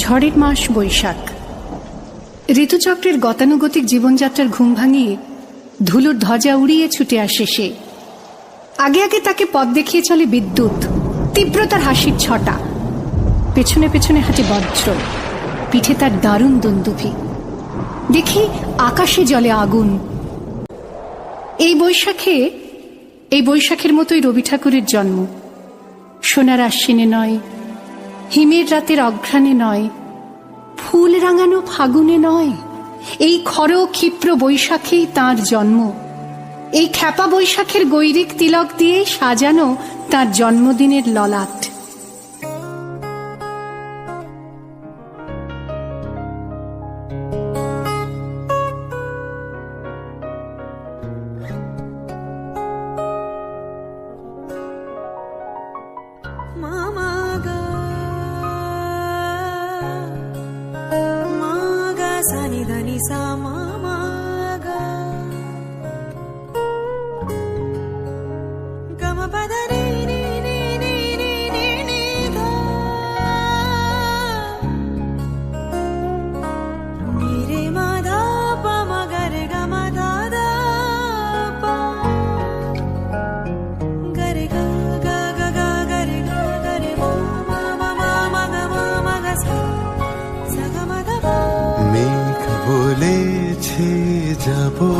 ঝড়ের মাস বৈশাখ। ঋতুচক্রের গতানুগতিক জীবনযাত্রার ঘুম ভাঙিয়ে ধুলোর ধ্বজা উড়িয়ে ছুটে আসে সে। আগে আগে তাকে পথ দেখিয়ে চলে বিদ্যুৎ, তীব্রতার হাসির ছটা। পেছনে পেছনে হাঁটে বজ্র, পিঠে তার দারুণ দুন্দুভি। দেখি আকাশে জ্বলে আগুন। এই বৈশাখের মতোই রবি ঠাকুরের জন্ম। সোনার আশ্বিনে নয়, হিমের রাতের অঘ্রাণে নয়, ফুল রাঙানো ফাগুনে নয়, এই খর ক্ষিপ্র বৈশাখেই তাঁর জন্ম। এই খ্যাপা বৈশাখের গৈরিক তিলক দিয়ে সাজানো তার জন্মদিনের ললাট। যাবো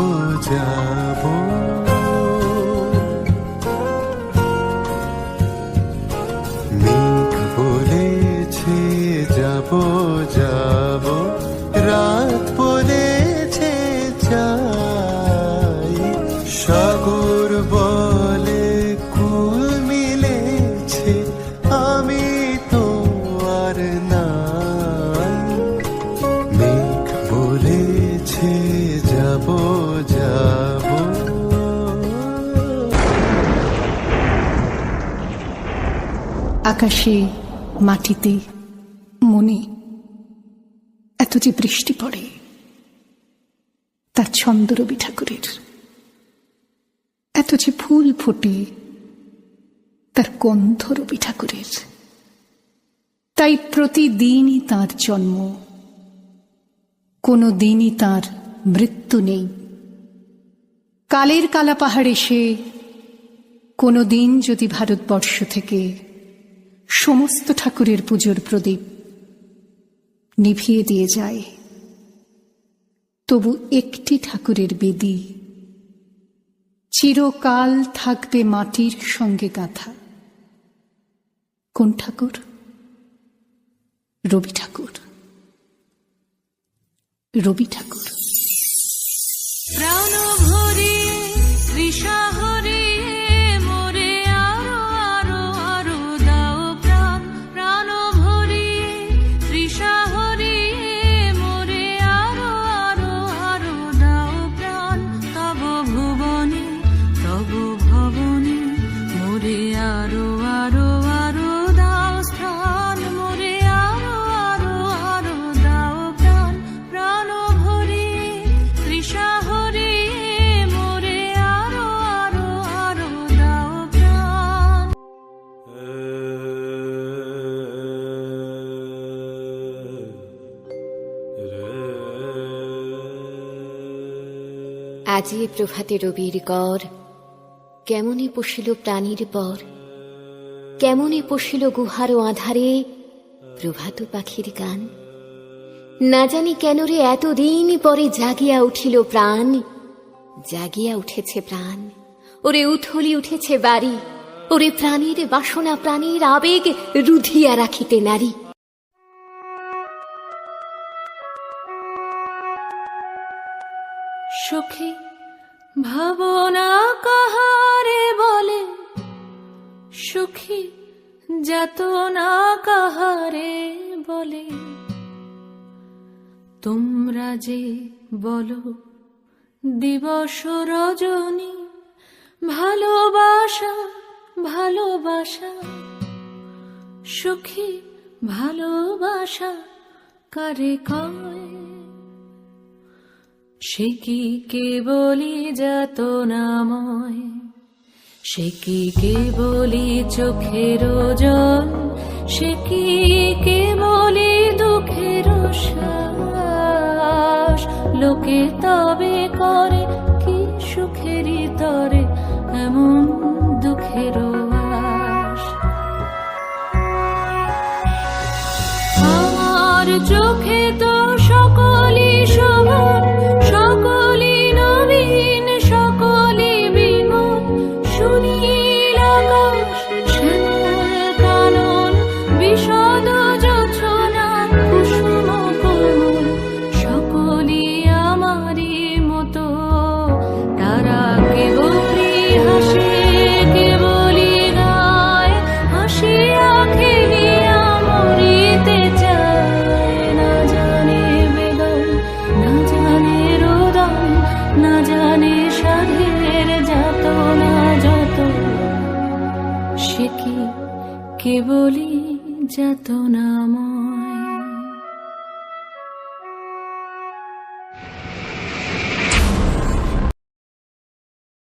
যাবো মেঘ বলেছে যাবো যাবো, রাত বলেছে যাই, সাগর বলে কুল মিলেছে, আমি তো আর নাই। মেঘ বলেছে যাবো যাবো। আকাশে, মাটিতে, মনে এত যে বৃষ্টি পড়ে, তার ছন্দ রবি ঠাকুরের। এত যে ফুল ফোটে, তার গন্ধ রবি ঠাকুরের। তাই প্রতিদিনই তাঁর জন্ম, কোনো দিনই তাঁর মৃত্যু নেই। কালের কালা পাহাড়ে সে কোনো দিন যদি ভারতবর্ষ থেকে সমস্ত ঠাকুরের পুজোর প্রদীপ নিভিয়ে দিয়ে যায়, তবু একটি ঠাকুরের বেদী চিরকাল থাকবে মাটির সঙ্গে গাঁথা। কোন ঠাকুর? রবি ঠাকুর। রবি ঠাকুর। প্রাণ ভরে তৃষা হরে মোরে আরো আরো আরো দাও প্রাণ। প্রাণ ভরে তৃষা হরে মোরে আরো আরো আরো দাও প্রাণ। তব ভুবনে তব ভবনে মোরে আরো আরো আরো দাও স্থান। মোরে আরো আরো আরো দাও প্রাণ। প্রাণ ভরে তৃষা হরে মোরে আরো আরো আরো দাও প্রাণ। আজি প্রভাতে রবির কর, কেমনে পশিল প্রাণীর পর। কেমনে পশিল গুহার আধারে প্রভাত পাখির গান। না জানি কেন রে এতদিন পরে জাগিয়া উঠিল প্রাণ। জাগিয়া উঠেছে প্রাণ, ওরে উথলি উঠেছে বাড়ি। ওরে প্রাণীর বাসনা, প্রাণীর আবেগ রুধিয়া রাখিতে নারী। সুখী ভাবনা কাহারে বলে, সুখী যাতনা কাহারে বলে। তোমরা যে বলো দিবস রজনী, ভালোবাসা ভালোবাসা। সুখী ভালোবাসা কারে কয়? সে কি কেবলি যাতনাময়, সে কি কেবলি চোখের জল, সে কি কেবলি দুঃখ দুঃখের শ্বাস, লোকে তবে করে কি সুখেরই তরে এমন দুঃখের আশ। আমার চোখে তো সকলই শোভন, সকলই নবীন, সকলই বিমল, সুনীল আকাশ, শ্যামল কানন, বিশদ জোছনা, কুসুম কোমল, সকলই আমারই মতো। তারা কেবলই হাসে, কেবলই গায়, হাসিয়া খেলিয়া মরিতে চায়। না জানে বেদন, না জানে রোদন, না জানে সাধের যাতনা যত, সে কি কেবলই যাতনাময়।